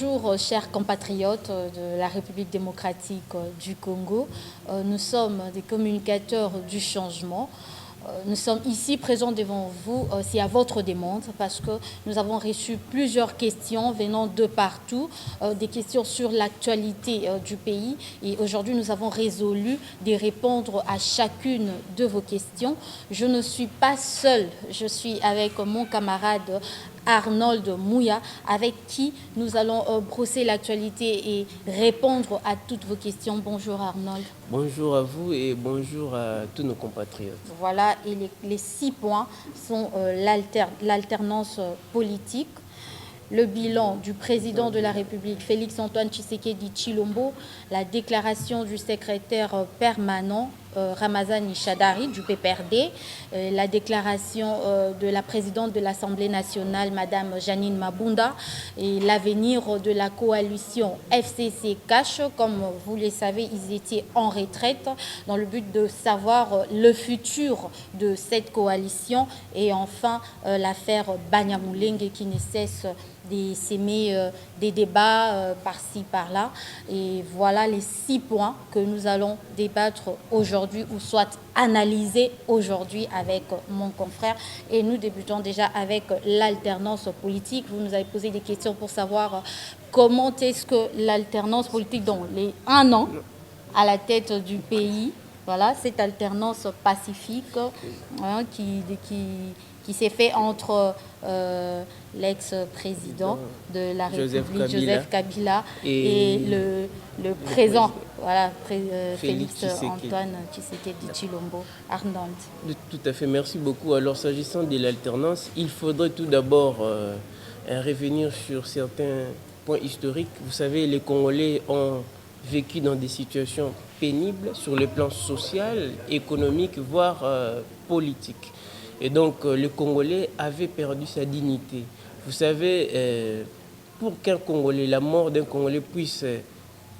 Bonjour, chers compatriotes de la République démocratique du Congo. Nous sommes des communicateurs du changement. Nous sommes ici présents devant vous, c'est à votre demande, parce que nous avons reçu plusieurs questions venant de partout, des questions sur l'actualité du pays. Et aujourd'hui, nous avons résolu de répondre à chacune de vos questions. Je ne suis pas seule, je suis avec mon camarade Arnold Mouya, avec qui nous allons brosser l'actualité et répondre à toutes vos questions. Bonjour Arnold. Bonjour à vous et bonjour à tous nos compatriotes. Voilà, et les 6 points sont l'alternance politique, le bilan du président de la République, Félix-Antoine Tshisekedi Tshilombo, la déclaration du secrétaire permanent Ramazani Shadari du PPRD, la déclaration de la présidente de l'Assemblée nationale, Madame Janine Mabunda, et l'avenir de la coalition FCC Cash. Comme vous le savez, ils étaient en retraite dans le but de savoir le futur de cette coalition. Et enfin, l'affaire Banyamulenge qui ne cesse de s'aimer des débats par-ci, par-là. Et voilà les 6 points que nous allons débattre aujourd'hui, ou soit analyser aujourd'hui avec mon confrère. Et nous débutons déjà avec l'alternance politique. Vous nous avez posé des questions pour savoir comment est-ce que l'alternance politique, dans les 1 an à la tête du pays, voilà, cette alternance pacifique hein, qui s'est fait entre l'ex-président de la République, Joseph Kabila, et le présent, voilà, Félix-Antoine Tshisekedi Tshilombo. Arnold. Tout à fait, merci beaucoup. Alors, s'agissant de l'alternance, il faudrait tout d'abord revenir sur certains points historiques. Vous savez, les Congolais ont vécu dans des situations pénibles sur le plan social, économique, voire politique. Et donc, le Congolais avait perdu sa dignité. Vous savez, pour qu'un Congolais, la mort d'un Congolais puisse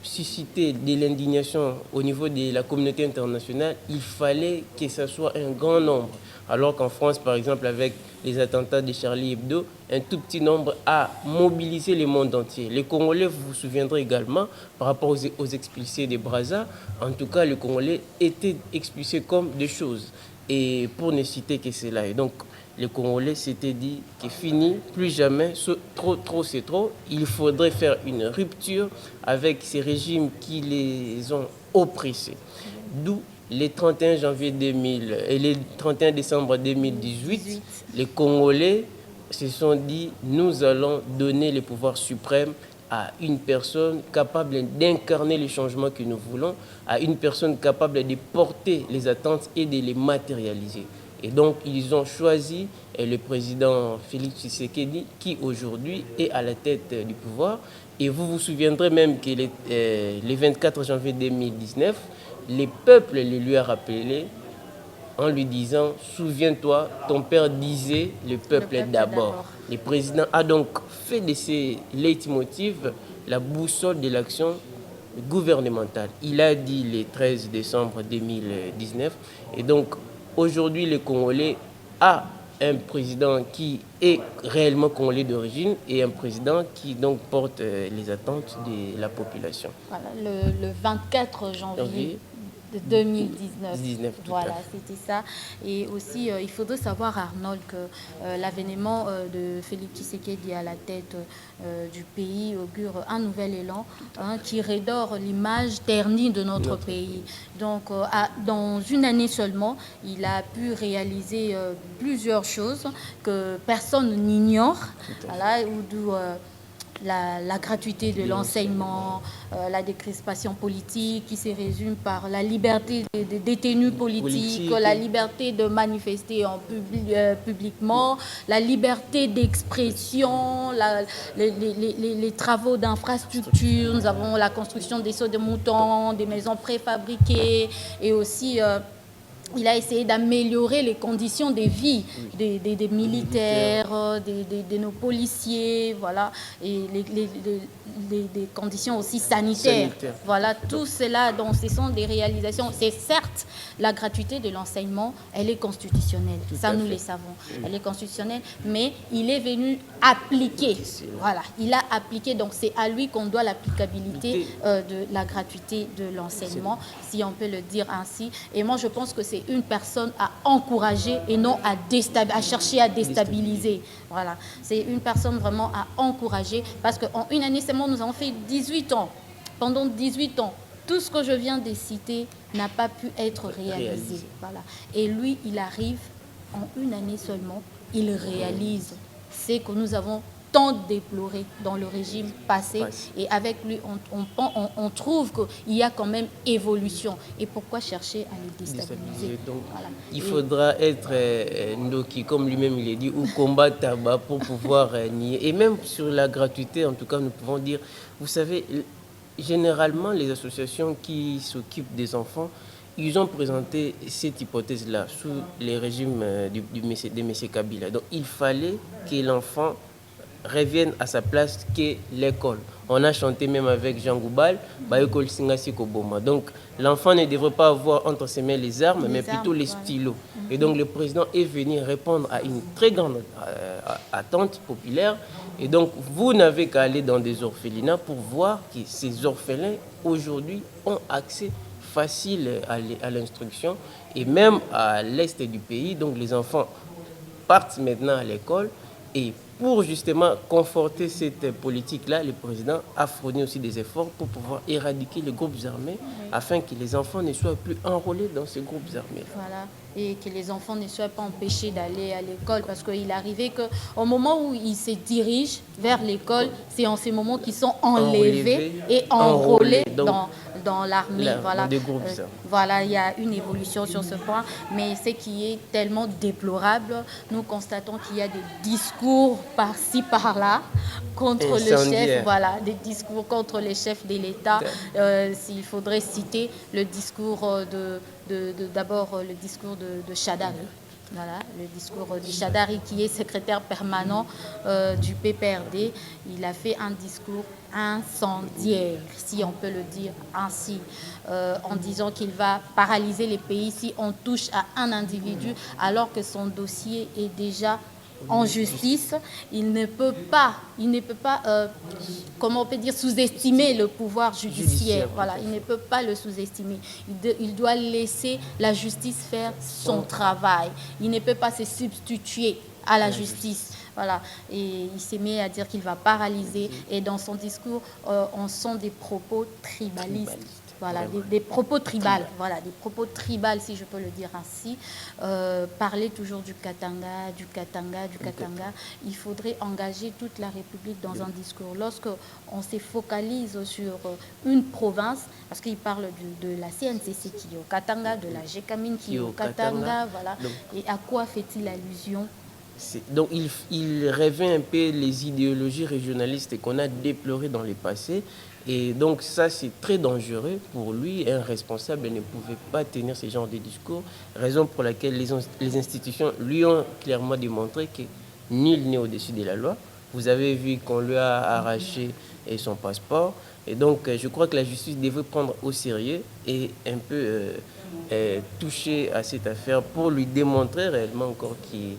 susciter de l'indignation au niveau de la communauté internationale, il fallait que ce soit un grand nombre. Alors qu'en France, par exemple, avec les attentats de Charlie Hebdo, un tout petit nombre a mobilisé le monde entier. Les Congolais, vous vous souviendrez également, par rapport aux expulsés de Brazza, en tout cas, les Congolais étaient expulsés comme des choses. Et pour ne citer que cela. Et donc, les Congolais s'étaient dit que fini, plus jamais, trop c'est trop. Il faudrait faire une rupture avec ces régimes qui les ont oppressés. D'où les 31 janvier 2000 et les 31 décembre 2018, les Congolais se sont dit nous allons donner le pouvoir suprême à une personne capable d'incarner les changements que nous voulons, à une personne capable de porter les attentes et de les matérialiser. Et donc, ils ont choisi le président Félix Tshisekedi, qui aujourd'hui est à la tête du pouvoir. Et vous vous souviendrez même que le 24 janvier 2019, les peuples les lui a rappelé en lui disant « Souviens-toi, ton père disait le peuple d'abord ». Le président a donc fait de ces leitmotivs la boussole de l'action gouvernementale. Il a dit le 13 décembre 2019. Et donc, aujourd'hui, le Congolais a un président qui est réellement congolais d'origine et un président qui donc porte les attentes de la population. Voilà, le 24 janvier 2019. Voilà, c'était ça. Et aussi, il faudrait savoir, Arnold, que l'avènement de Félix Tshisekedi à la tête du pays augure un nouvel élan qui redore l'image ternie de notre pays. Donc, dans une année seulement, il a pu réaliser plusieurs choses que personne n'ignore. Voilà, d'où la gratuité de l'enseignement, la décrispation politique qui se résume par la liberté des détenus politiques, la liberté de manifester publiquement, la liberté d'expression, les travaux d'infrastructure. Nous avons la construction des seaux de moutons, des maisons préfabriquées et aussi il a essayé d'améliorer les conditions de vie des militaires, de nos policiers, voilà, et des conditions aussi sanitaires. Voilà, tout cela, donc ce sont des réalisations. C'est certes, la gratuité de l'enseignement, elle est constitutionnelle. Ça, nous le savons. Elle est constitutionnelle, mais il est venu appliquer. Voilà, il a appliqué, donc c'est à lui qu'on doit l'applicabilité de la gratuité de l'enseignement, si on peut le dire ainsi. Et moi, je pense que c'est une personne à encourager et non à chercher à déstabiliser. Voilà, c'est une personne vraiment à encourager parce qu'en une année seulement, nous avons fait 18 ans. Pendant 18 ans, tout ce que je viens de citer n'a pas pu être réalisé. Voilà. Et lui, il arrive en une année seulement, il réalise ce que nous avons tant déploré dans le régime passé. Et avec lui, on trouve qu'il y a quand même évolution. Et pourquoi chercher à les déstabiliser? Donc, voilà. Il faudra être Ndoki, comme lui-même il est dit, ou combattre tabac pour pouvoir nier. Et même sur la gratuité, en tout cas, nous pouvons dire, vous savez, généralement, les associations qui s'occupent des enfants, ils ont présenté cette hypothèse-là sous les régimes de M. Kabila. Donc, il fallait que l'enfant revienne à sa place qu'est l'école. On a chanté même avec Jean Goubal, donc l'enfant ne devrait pas avoir entre ses mains les armes, mais plutôt les stylos. Et donc le président est venu répondre à une très grande attente populaire. Et donc vous n'avez qu'à aller dans des orphelinats pour voir que ces orphelins aujourd'hui ont accès facile à l'instruction. Et même à l'est du pays, donc les enfants partent maintenant à l'école. Et pour justement conforter cette politique-là, le président a fourni aussi des efforts pour pouvoir éradiquer les groupes armés afin que les enfants ne soient plus enrôlés dans ces groupes armés. Voilà, et que les enfants ne soient pas empêchés d'aller à l'école parce qu'il arrivait qu'au moment où ils se dirigent vers l'école, c'est en ces moments qu'ils sont enlevés et enrôlés dans l'armée. Voilà. Des groupes voilà, il y a une évolution sur ce point, mais ce qui est tellement déplorable, nous constatons qu'il y a des discours par-ci, par-là, contre le chef, voilà, des discours contre les chefs de l'État. S'il faudrait citer le discours d'abord le discours de Chadari. Voilà, le discours du Chadari qui est secrétaire permanent du PPRD. Il a fait un discours incendiaire, si on peut le dire ainsi, en disant qu'il va paralyser les pays si on touche à un individu alors que son dossier est déjà en justice. Il ne peut pas comment on peut dire, sous-estimer le pouvoir judiciaire. Voilà, il ne peut pas le sous-estimer. Il doit laisser la justice faire son travail. Il ne peut pas se substituer à la justice. Voilà, et il s'est mis à dire qu'il va paralyser. Et dans son discours, on sent des propos tribalistes. Voilà, des propos tribales, voilà, des propos tribales, si je peux le dire ainsi. Parler toujours du Katanga. Il faudrait engager toute la République dans un discours. Lorsqu'on se focalise sur une province, parce qu'il parle de la CNCC qui est au Katanga, de la GECAMINE qui est au Katanga, voilà. Et à quoi fait-il allusion? Donc il revient un peu les idéologies régionalistes qu'on a déplorées dans le passé. Et donc ça, c'est très dangereux pour lui. Un responsable ne pouvait pas tenir ce genre de discours, raison pour laquelle les institutions lui ont clairement démontré que nul n'est au-dessus de la loi. Vous avez vu qu'on lui a arraché son passeport. Et donc, je crois que la justice devrait prendre au sérieux et un peu toucher à cette affaire pour lui démontrer réellement encore qu'il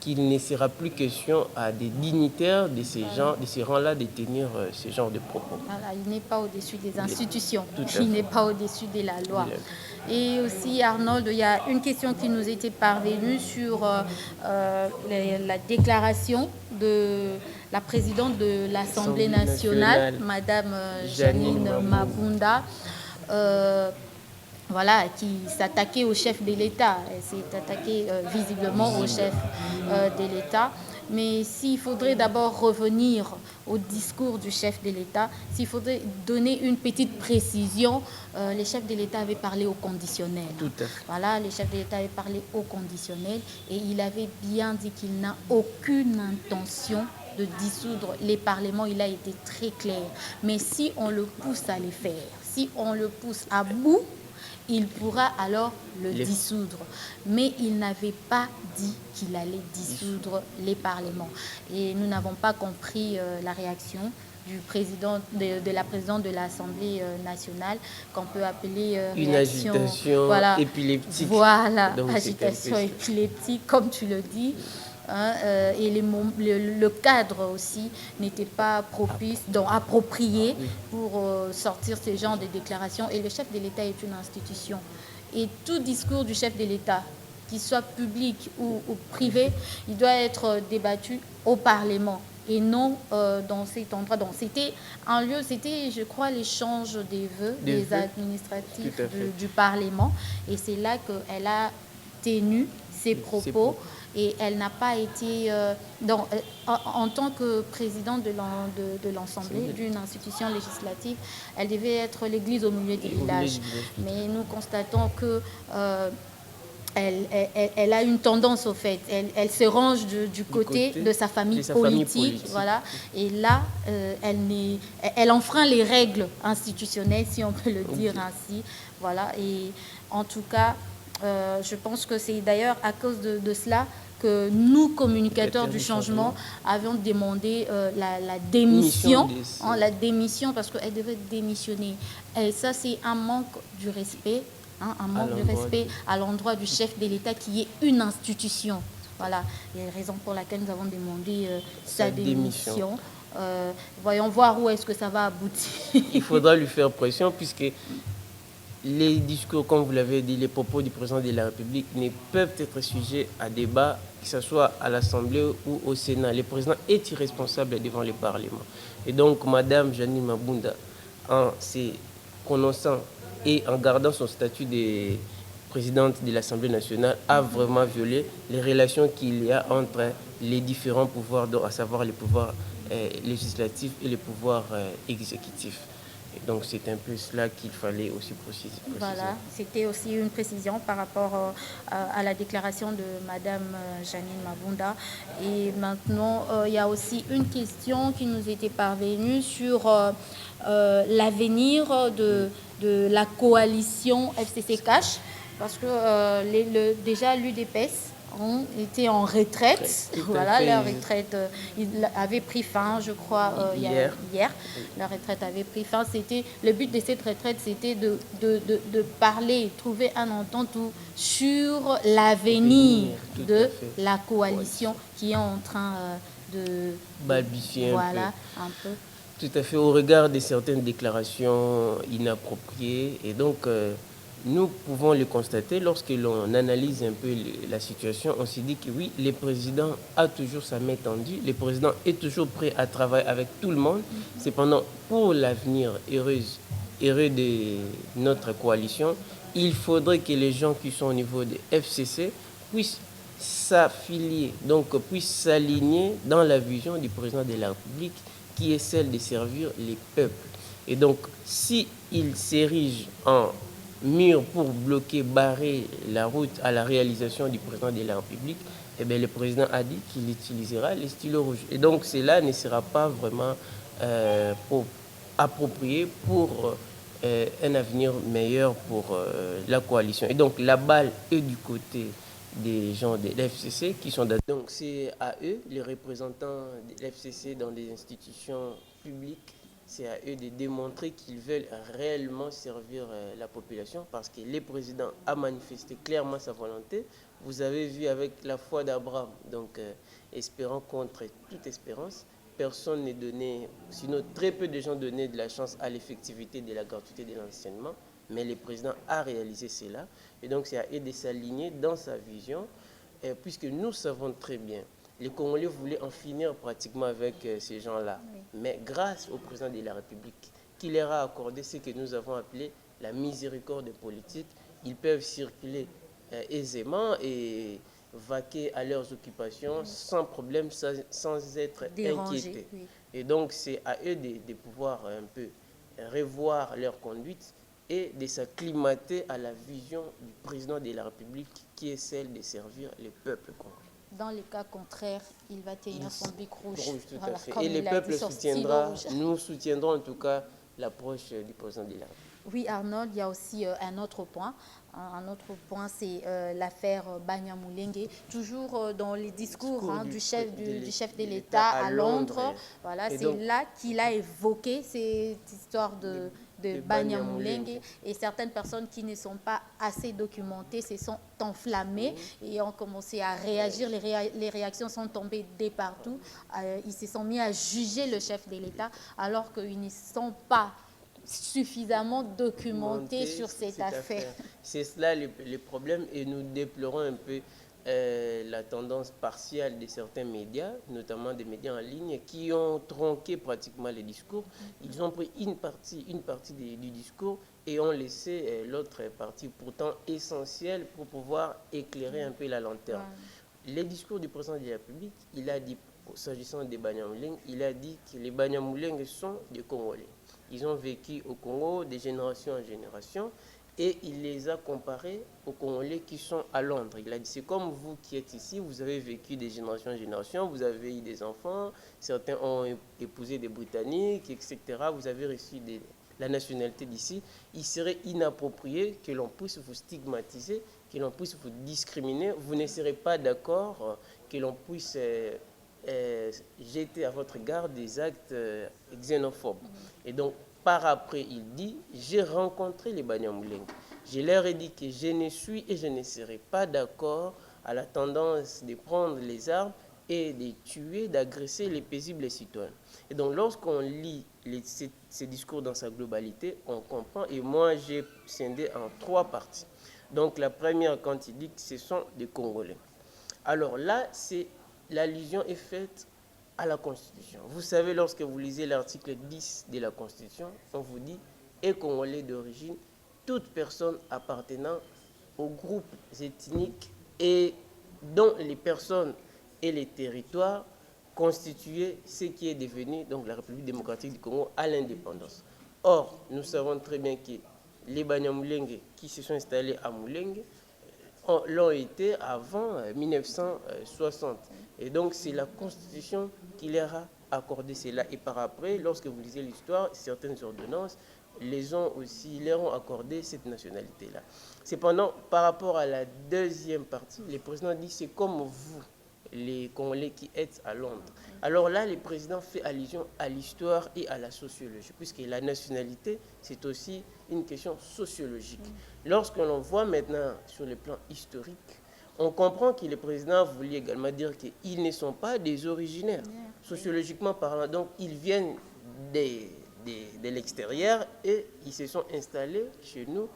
ne sera plus question à des dignitaires de ces rangs-là de tenir ce genre de propos. Voilà, il n'est pas au-dessus des institutions, il n'est pas au-dessus de la loi. Et aussi, Arnold, il y a une question qui nous était parvenue sur la déclaration de la présidente de l'Assemblée nationale, Madame Janine Mabunda, voilà, qui s'attaquait au chef de l'État. Elle s'est attaquée visiblement au chef de l'État. Mais s'il faudrait d'abord revenir au discours du chef de l'État, s'il faudrait donner une petite précision, les chefs de l'État avaient parlé au conditionnel. Tout à fait. Voilà, les chefs de l'État avaient parlé au conditionnel et il avait bien dit qu'il n'a aucune intention de dissoudre les parlements. Il a été très clair. Mais si on le pousse à les faire, si on le pousse à bout, il pourra alors le Les- dissoudre. Mais il n'avait pas dit qu'il allait dissoudre les parlements. Et nous n'avons pas compris la réaction du président, de la présidente de l'Assemblée nationale, qu'on peut appeler Une réaction, agitation voilà, épileptique. voilà, Donc, c'est un agitation peu... épileptique, comme tu le dis. Hein, et le cadre aussi n'était pas propice, donc approprié pour sortir ce genre de déclarations. Et le chef de l'État est une institution. Et tout discours du chef de l'État, qu'il soit public ou privé, il doit être débattu au Parlement et non dans cet endroit. Donc c'était un lieu, c'était, je crois, l'échange des vœux des administratifs du Parlement. Et c'est là qu'elle a tenu ses propos. Et elle n'a pas été, en tant que présidente de l'Assemblée, d'une institution législative, elle devait être l'église au milieu du village. Mais nous constatons que elle a une tendance au fait, elle se range du côté de sa famille politique, voilà. Et là, elle enfreint les règles institutionnelles, si on peut le dire ainsi, voilà. Et en tout cas, je pense que c'est d'ailleurs à cause de cela que nous, communicateurs du changement, avions demandé la démission, la démission parce qu'elle devait démissionner. Et ça, c'est un manque du respect. Un manque de respect à l'endroit du chef de l'État qui est une institution. Voilà, et la raison pour laquelle nous avons demandé sa démission. Voyons voir où est-ce que ça va aboutir. Il faudra lui faire pression puisque les discours, comme vous l'avez dit, les propos du président de la République ne peuvent être sujets à débat, que ce soit à l'Assemblée ou au Sénat. Le président est irresponsable devant le Parlement. Et donc, Madame Janine Mabunda, en se prononçant et en gardant son statut de présidente de l'Assemblée nationale, a vraiment violé les relations qu'il y a entre les différents pouvoirs, à savoir les pouvoirs législatifs et les pouvoirs exécutifs. Et donc c'est un peu cela qu'il fallait aussi préciser. Voilà, c'était aussi une précision par rapport à la déclaration de Madame Janine Mabunda. Et maintenant, il y a aussi une question qui nous était parvenue sur l'avenir de la coalition FCC Cash, parce que déjà l'UDPS était en retraite. Voilà, leur retraite avait pris fin, je crois, hier. La retraite avait pris fin. Le but de cette retraite, c'était de parler, trouver un entente sur l'avenir de la coalition qui est en train de balbutier un peu. Tout à fait, au regard de certaines déclarations inappropriées. Et donc, nous pouvons le constater lorsque l'on analyse un peu la situation. On se dit que oui, le président a toujours sa main tendue. Le président est toujours prêt à travailler avec tout le monde. Cependant, pour l'avenir heureux de notre coalition, il faudrait que les gens qui sont au niveau des FCC puissent s'affilier, donc puissent s'aligner dans la vision du président de la République, qui est celle de servir les peuples. Et donc, s'il s'érige en mur pour bloquer, barrer la route à la réalisation du président de la République, eh bien, le président a dit qu'il utilisera les stylos rouges. Et donc, cela ne sera pas vraiment approprié pour un avenir meilleur pour la coalition. Et donc, la balle est du côté des gens de l'FCC qui sont d'accord. Donc, c'est à eux, les représentants de l'FCC dans les institutions publiques, c'est à eux de démontrer qu'ils veulent réellement servir la population, parce que le président a manifesté clairement sa volonté. Vous avez vu avec la foi d'Abraham, donc espérant contre toute espérance. Personne n'est donné, sinon très peu de gens donnaient de la chance à l'effectivité de la gratuité de l'enseignement, mais le président a réalisé cela. Et donc c'est à eux de s'aligner dans sa vision, puisque nous savons très bien, les Congolais voulaient en finir pratiquement avec ces gens-là. Oui. Mais grâce au président de la République, qui leur a accordé ce que nous avons appelé la miséricorde politique, ils peuvent circuler aisément et vaquer à leurs occupations sans problème, sans être inquiétés. Oui. Et donc c'est à eux de pouvoir un peu revoir leur conduite et de s'acclimater à la vision du président de la République, qui est celle de servir les peuples congolais. Dans le cas contraire, il va tenir son bic rouge. Tout à fait. Et le peuple soutiendra, nous soutiendrons en tout cas l'approche du président de la République. Oui, Arnold, il y a aussi un autre point. Un autre point, c'est l'affaire Banyamulenge. Toujours dans les discours Discours du chef de de l'État l'État à à Londres. Londres. Voilà, Et c'est donc, là qu'il a évoqué cette histoire de de Banyamulenge. Banyamulenge. Et certaines personnes qui ne sont pas assez documentées se sont enflammées et ont commencé à réagir. Les réactions sont tombées de partout. Ils se sont mis à juger le chef de l'État alors qu'ils ne sont pas suffisamment documenté sur cette affaire. C'est cela le problème et nous déplorons un peu la tendance partielle de certains médias, notamment des médias en ligne, qui ont tronqué pratiquement les discours. Ils ont pris une partie du discours et ont laissé l'autre partie pourtant essentielle pour pouvoir éclairer un peu la lanterne. Les discours du président de la République, il a dit, s'agissant des Banyamulenge, il a dit que les Banyamulenge sont des Congolais. Ils ont vécu au Congo de génération en génération et il les a comparés aux Congolais qui sont à Londres. Il a dit, c'est comme vous qui êtes ici, vous avez vécu de génération en génération, vous avez eu des enfants, certains ont épousé des Britanniques, etc. Vous avez reçu la nationalité d'ici. Il serait inapproprié que l'on puisse vous stigmatiser, que l'on puisse vous discriminer. Vous ne serez pas d'accord que l'on puisse jeter à votre garde des actes xénophobes. Et donc, par après, il dit, j'ai rencontré les Banyamulenge. Je leur ai dit que je ne suis et je ne serai pas d'accord à la tendance de prendre les armes et de tuer, d'agresser les paisibles citoyens. Et donc, lorsqu'on lit ces discours dans sa globalité, on comprend. Et moi, j'ai scindé en 3 parties. Donc, la première, quand il dit que ce sont des Congolais. Alors là, l'allusion est faite à la Constitution. Vous savez, lorsque vous lisez l'article 10 de la Constitution, on vous dit « est Congolais d'origine toute personne appartenant aux groupes ethniques et dont les personnes et les territoires constituaient ce qui est devenu donc, la République démocratique du Congo à l'indépendance. » Or, nous savons très bien que les Banyamulenge qui se sont installés à Mulenge l'ont été avant 1960. Et donc, c'est la Constitution qui leur a accordé cela. Et par après, lorsque vous lisez l'histoire, certaines ordonnances leur ont accordé cette nationalité-là. Cependant, par rapport à la deuxième partie, le président dit c'est comme vous, les Congolais qui êtes à Londres. Alors là, le président fait allusion à l'histoire et à la sociologie, puisque la nationalité, c'est aussi une question sociologique. Lorsque l'on voit maintenant sur le plan historique, on comprend que le président voulait également dire qu'ils ne sont pas des originaires, sociologiquement parlant. Donc, ils viennent de l'extérieur et ils se sont installés chez nous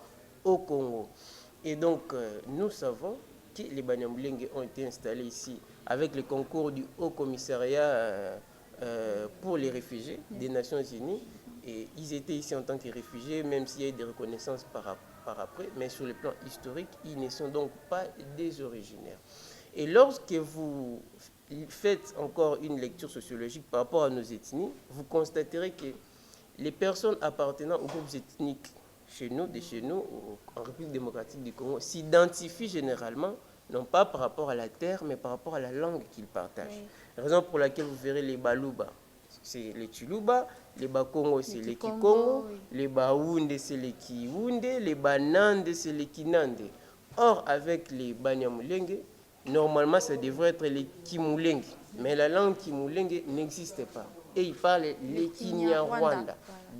au Congo. Et donc, nous savons que les Banyamulenge ont été installés ici avec le concours du Haut Commissariat pour les réfugiés des Nations Unies. Et ils étaient ici en tant que réfugiés, même s'il y a eu des reconnaissances par après. Mais sur le plan historique, ils ne sont donc pas des originaires. Et lorsque vous faites encore une lecture sociologique par rapport à nos ethnies, vous constaterez que les personnes appartenant aux groupes ethniques de chez nous, en République démocratique du Congo, s'identifient généralement, non pas par rapport à la terre, mais par rapport à la langue qu'ils partagent. Raison pour laquelle vous verrez les Baluba, c'est les Tshuluba, les Bakongo, c'est les Kikongo, les Baounde, c'est les Kiwunde, les Banande, c'est les Kinande. Or, avec les Banyamulenge, normalement, ça devrait être les Kimulenge. Mais la langue Kimulenge n'existe pas. Et ils parlent les Kinyarwanda.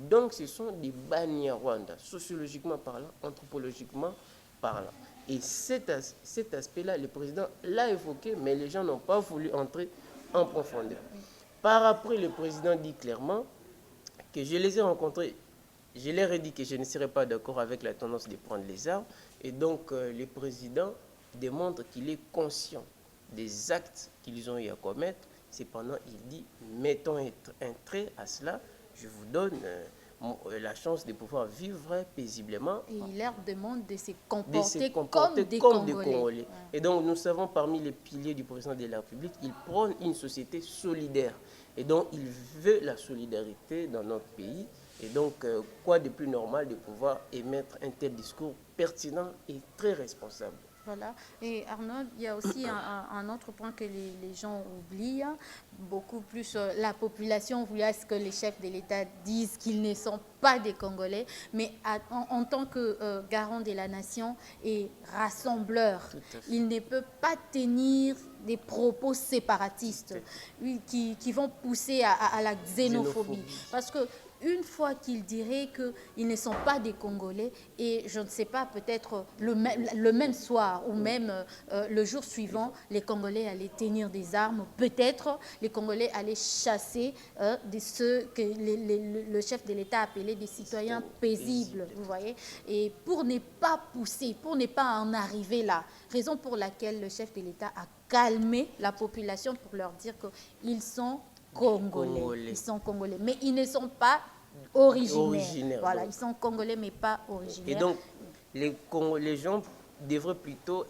Donc, ce sont des Banyarwanda, sociologiquement parlant, anthropologiquement parlant. Et cet aspect-là, le président l'a évoqué, mais les gens n'ont pas voulu entrer en profondeur. Par après, le président dit clairement que je les ai rencontrés, je leur ai dit que je ne serais pas d'accord avec la tendance de prendre les armes. Et donc, le président démontre qu'il est conscient des actes qu'ils ont eu à commettre. Cependant, il dit, mettons un trait à cela, je vous donne la chance de pouvoir vivre paisiblement. Et il leur demande de se comporter comme des Congolais. Ouais. Et donc, nous savons, parmi les piliers du président de la République, il prône une société solidaire. Et donc, il veut la solidarité dans notre pays. Et donc, quoi de plus normal de pouvoir émettre un tel discours pertinent et très responsable. Voilà. Et Arnaud, il y a aussi un autre point que les gens oublient, hein. Beaucoup plus la population voulait ce que les chefs de l'État disent qu'ils ne sont pas des Congolais, mais en tant que garant de la nation et rassembleur, il ne peut pas tenir des propos séparatistes qui vont pousser à la xénophobie. Parce que une fois qu'ils diraient qu'ils ne sont pas des Congolais, et je ne sais pas, peut-être le même soir ou même le jour suivant, les Congolais allaient tenir des armes, peut-être les Congolais allaient chasser de ceux que le chef de l'État appelait des citoyens paisibles, vous voyez. Et pour ne pas pousser, pour ne pas en arriver là, raison pour laquelle le chef de l'État a calmé la population pour leur dire qu'ils sont Congolais. Ils sont Congolais, mais ils ne sont pas originaires. Voilà, donc. Ils sont Congolais, mais pas originaires. Et donc, les gens devraient plutôt,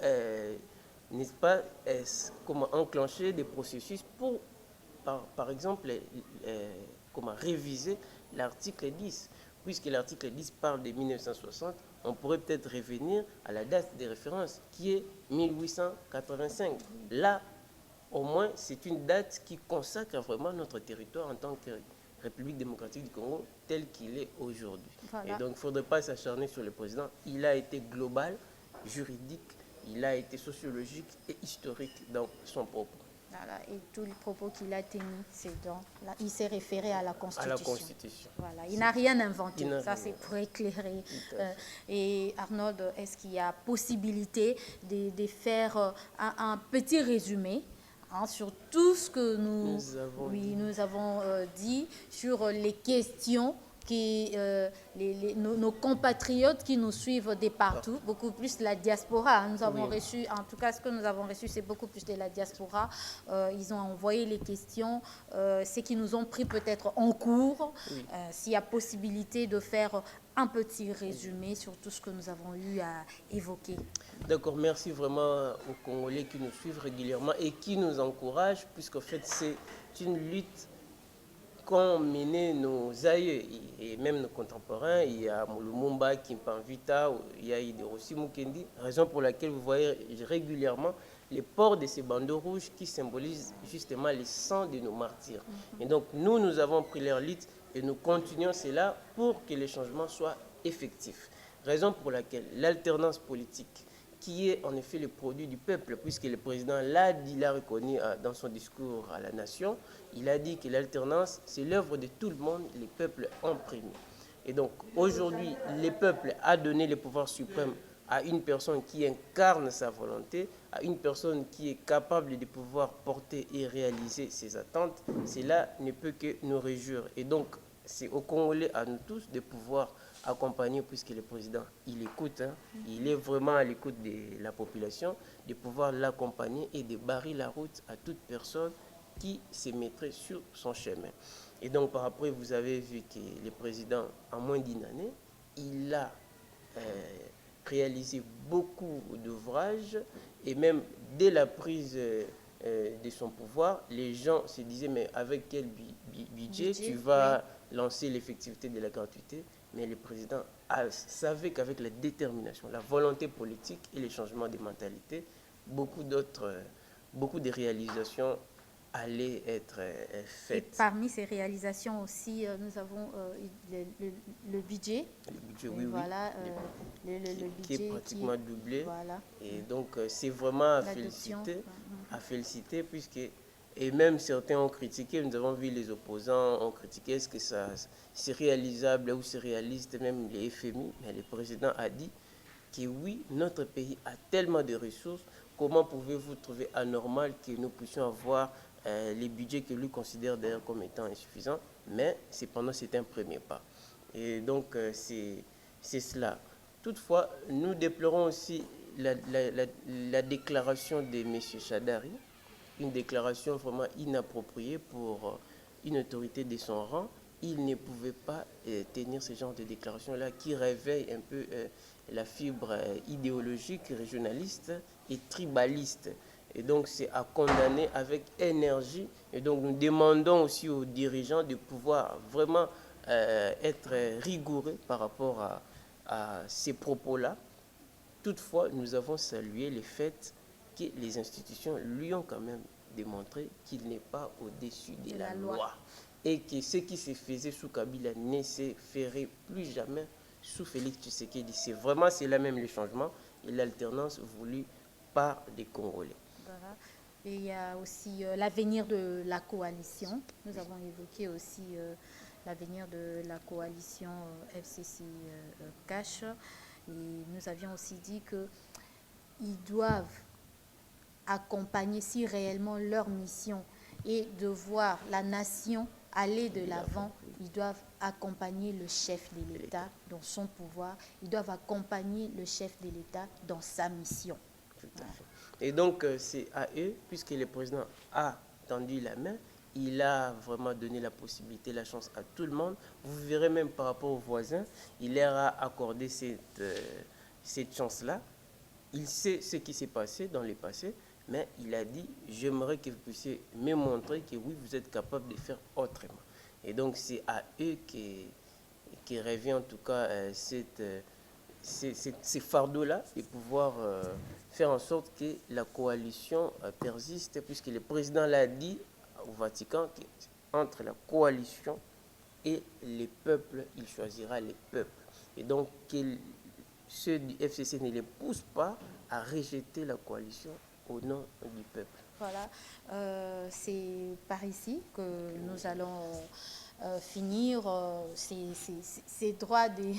n'est-ce pas, comment enclencher des processus pour, par exemple, comment réviser l'article 10. Puisque l'article 10 parle de 1960, on pourrait peut-être revenir à la date de référence, qui est 1885. Là, au moins, c'est une date qui consacre vraiment notre territoire en tant que République démocratique du Congo tel qu'il est aujourd'hui. Voilà. Et donc, il ne faudrait pas s'acharner sur le président. Il a été global, juridique, il a été sociologique et historique dans son propos. Voilà. Et tous les propos qu'il a tenus, il s'est référé à la Constitution. À la Constitution. Voilà. Il n'a rien inventé. Ça, c'est pour éclairer. Et Arnaud, est-ce qu'il y a possibilité de faire un petit résumé sur tout ce que nous avons dit, sur les questions que nos compatriotes qui nous suivent de partout, beaucoup plus la diaspora. Nous avons reçu, en tout cas ce que nous avons reçu, c'est beaucoup plus de la diaspora. Ils ont envoyé les questions, ce qui nous ont pris peut-être en cours. S'il y a possibilité de faire un petit résumé sur tout ce que nous avons eu à évoquer. D'accord, merci vraiment aux Congolais qui nous suivent régulièrement et qui nous encouragent, puisqu'en fait c'est une lutte qu'ont mené nos aïeux et même nos contemporains. Il y a Lumumba, Kimpanvita, il y a Hideroshi Mukendi, raison pour laquelle vous voyez régulièrement les ports de ces bandeaux rouges qui symbolisent justement les sangs de nos martyrs. Et donc nous avons pris leur lutte et nous continuons cela pour que les changements soient effectifs. Raison pour laquelle l'alternance politique, qui est en effet le produit du peuple, puisque le président l'a dit, l'a reconnu dans son discours à la nation, il a dit que l'alternance, c'est l'œuvre de tout le monde, les peuples en premier. Et donc aujourd'hui, le peuple a donné le pouvoir suprême à une personne qui incarne sa volonté, à une personne qui est capable de pouvoir porter et réaliser ses attentes. Cela ne peut que nous réjouir. Et donc, c'est aux Congolais, à nous tous, de pouvoir accompagner, puisque le président, il écoute, il est vraiment à l'écoute de la population, de pouvoir l'accompagner et de barrer la route à toute personne qui se mettrait sur son chemin. Et donc, par après, vous avez vu que le président, en moins d'une année, il a réalisé beaucoup d'ouvrages, et même dès la prise de son pouvoir, les gens se disaient, mais avec quel budget tu vas lancer l'effectivité de la gratuité? Mais le président savait qu'avec la détermination, la volonté politique et les changements de mentalité, beaucoup de réalisations allaient être faites. Et parmi ces réalisations aussi, nous avons le budget. Le budget, oui, voilà, le budget qui est pratiquement doublé. Voilà. Et donc, c'est vraiment à féliciter, puisque, et même certains ont critiqué, nous avons vu les opposants ont critiqué, est-ce que c'est réalisable ou c'est réaliste, même les FMI, mais le président a dit que oui, notre pays a tellement de ressources, comment pouvez-vous trouver anormal que nous puissions avoir les budgets que lui considère d'ailleurs comme étant insuffisants, mais cependant c'est un premier pas. Et donc c'est cela. Toutefois, nous déplorons aussi la déclaration de M. Chadari, une déclaration vraiment inappropriée pour une autorité de son rang. Il ne pouvait pas tenir ce genre de déclaration-là qui réveille un peu la fibre idéologique, régionaliste et tribaliste. Et donc, c'est à condamner avec énergie. Et donc, nous demandons aussi aux dirigeants de pouvoir vraiment être rigoureux par rapport à ces propos-là, Toutefois, nous avons salué le fait que les institutions lui ont quand même démontré qu'il n'est pas au-dessus de la loi. Et que ce qui se faisait sous Kabila ne se ferait plus jamais sous Félix Tshisekedi. C'est là même le changement et l'alternance voulue par les Congolais. Voilà. Et il y a aussi l'avenir de la coalition. Nous avons évoqué aussi l'avenir de la coalition FCC-Cash. Et nous avions aussi dit qu'ils doivent accompagner, si réellement leur mission est de voir la nation aller de l'avant, ils doivent accompagner le chef de l'État dans son pouvoir, ils doivent accompagner le chef de l'État dans sa mission. Tout à fait. Et donc, c'est à eux, puisque le président a tendu la main, il a vraiment donné la possibilité, la chance à tout le monde. Vous verrez même par rapport aux voisins, il leur a accordé cette chance-là. Il sait ce qui s'est passé dans le passé, mais il a dit, j'aimerais que vous puissiez me montrer que oui, vous êtes capable de faire autrement. Et donc, c'est à eux qui revient en tout cas ces fardeaux-là de pouvoir faire en sorte que la coalition persiste, puisque le président l'a dit au Vatican, qu'entre la coalition et les peuples, il choisira les peuples. Et donc, ceux du FCC ne les poussent pas à rejeter la coalition au nom du peuple. Voilà, c'est par ici que nous allons finir ces droits des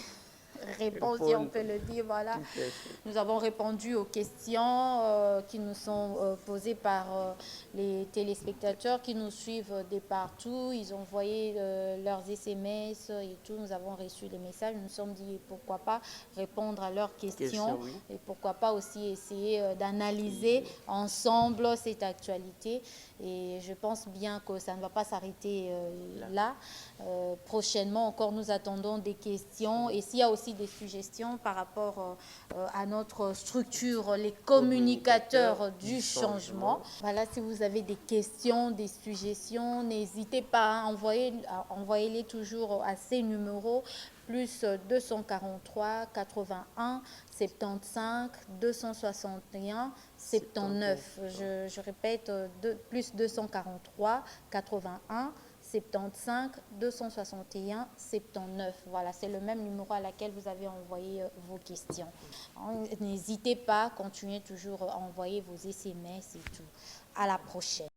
réponses, si on peut le dire. Voilà. Nous avons répondu aux questions qui nous sont posées par les téléspectateurs qui nous suivent de partout. Ils ont envoyé leurs SMS et tout. Nous avons reçu les messages. Nous nous sommes dit pourquoi pas répondre à leurs questions Oui. et pourquoi pas aussi essayer d'analyser ensemble cette actualité. Et je pense bien que ça ne va pas s'arrêter là. Prochainement encore, nous attendons des questions. Et s'il y a aussi des suggestions par rapport à notre structure, les communicateurs du changement. Voilà, si vous avez des questions, des suggestions, n'hésitez pas à envoyer-les toujours à ces numéros, plus 243 81 75 261 79. Je répète, plus 243 81 75 261 79. Voilà, c'est le même numéro à laquelle vous avez envoyé vos questions. N'hésitez pas, continuez toujours à envoyer vos SMS et tout. À la prochaine.